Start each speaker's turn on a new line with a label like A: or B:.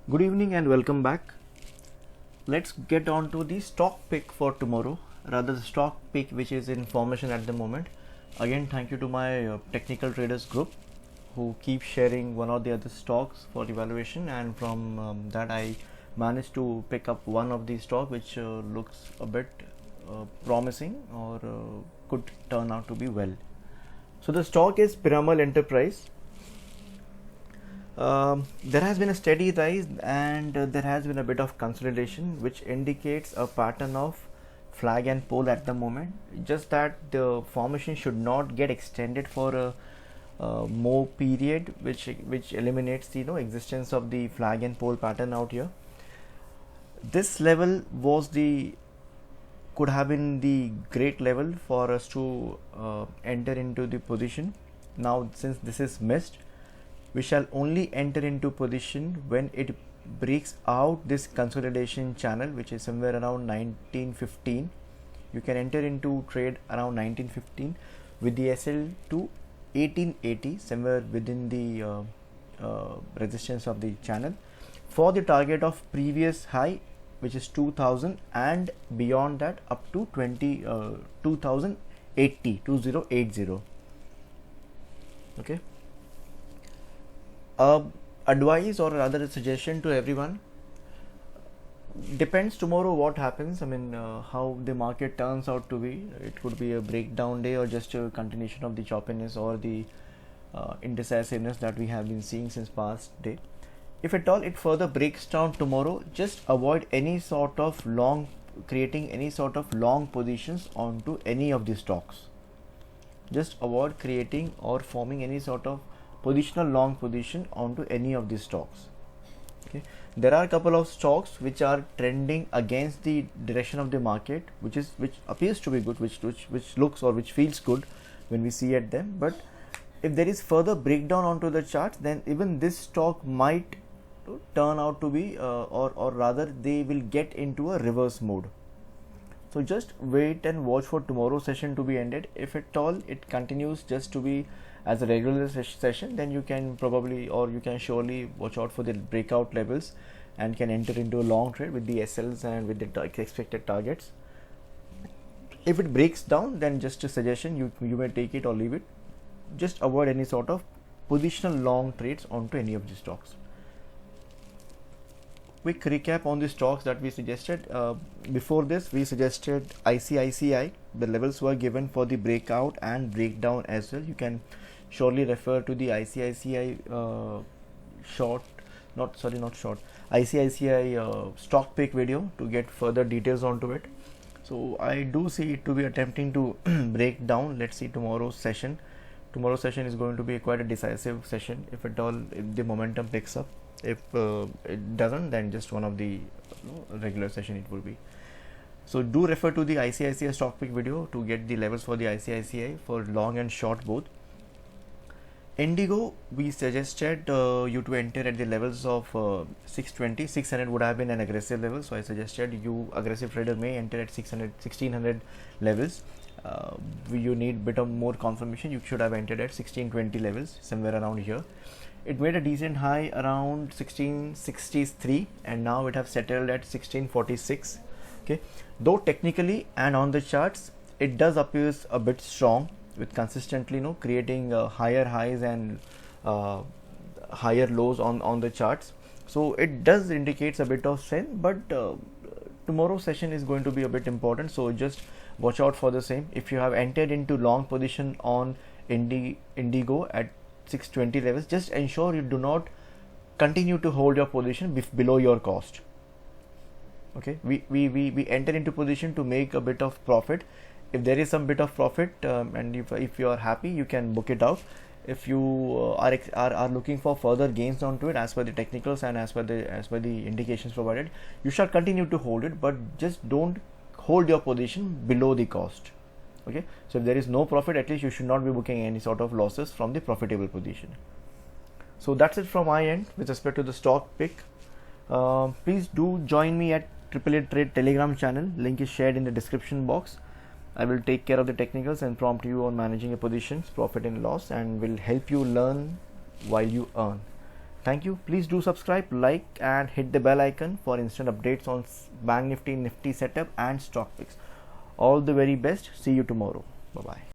A: Good evening and welcome back. Let's get on to the stock pick for tomorrow, rather the stock pick which is in formation at the moment. Again, thank you to my technical traders group who keep sharing one or the other stocks for evaluation, and from that I managed to pick up one of the stock which looks a bit promising or could turn out to be well. So the stock is Piramal Enterprise. There has been a steady rise and there has been a bit of consolidation, which indicates a pattern of flag and pole at the moment. Just that the formation should not get extended for a more period, which eliminates the existence of the flag and pole pattern out here. This level was could have been the great level for us to enter into the position. Now, since this is missed, we shall only enter into position when it breaks out this consolidation channel, which is somewhere around 1915. You can enter into trade around 1915 with the SL to 1880, somewhere within the resistance of the channel, for the target of previous high, which is 2000, and beyond that up to 2080. Okay. Advice or rather a suggestion to everyone: depends tomorrow what happens. How the market turns out to be. It could be a breakdown day or just a continuation of the choppiness or the indecisiveness that we have been seeing since past day. If at all it further breaks down tomorrow, just avoid any sort of creating any sort of long positions onto any of the stocks. Just avoid creating or forming any sort of positional long position onto any of these stocks. Okay, there are a couple of stocks which are trending against the direction of the market, which appears to be good, which looks or which feels good when we see at them. But if there is further breakdown onto the charts, then even this stock might turn out to be or rather they will get into a reverse mode. So just wait and watch for tomorrow's session to be ended. If at all it continues just to be as a regular session, then you can probably or you can surely watch out for the breakout levels and can enter into a long trade with the SLs and with the expected targets. If it breaks down, then just a suggestion, you may take it or leave it. Just avoid any sort of positional long trades onto any of the stocks. Quick recap on the stocks that we suggested. Before this, we suggested ICICI. The levels were given for the breakout and breakdown as well. You can surely refer to the ICICI ICICI stock pick video to get further details onto it. So I do see it to be attempting to break down. Let's see tomorrow's session. Tomorrow's session is going to be quite a decisive session if at all if the momentum picks up. If it doesn't, then just one of the regular session it will be. So do refer to the ICICI stock pick video to get the levels for the ICICI for long and short both. Indigo, we suggested you to enter at the levels of 620. 600 would have been an aggressive level, so I suggested you aggressive trader may enter at 1600 levels. You need bit of more confirmation. You should have entered at 1620 levels, somewhere around here. It made a decent high around 1663 and now it have settled at 1646. Okay, though technically and on the charts it does appears a bit strong, with consistently creating higher highs and higher lows on the charts. So it does indicates a bit of strength, but tomorrow's session is going to be a bit important, so just watch out for the same. If you have entered into long position on Indigo at 620 levels, just ensure you do not continue to hold your position below your cost. Okay, we enter into position to make a bit of profit. If there is some bit of profit and if you are happy, you can book it out. If you are looking for further gains onto it as per the technicals and as per the indications provided, you shall continue to hold it, but just don't hold your position below the cost. Okay, so if there is no profit, at least you should not be booking any sort of losses from the profitable position. So that's it from my end with respect to the stock pick. Please do join me at AAA Trade Telegram channel. Link is shared in the description box. I will take care of the technicals and prompt you on managing your positions, profit and loss, and will help you learn while you earn. Thank you. Please do subscribe, like, and hit the bell icon for instant updates on Bank Nifty, Nifty setup, and stock picks. All the very best. See you tomorrow. Bye bye.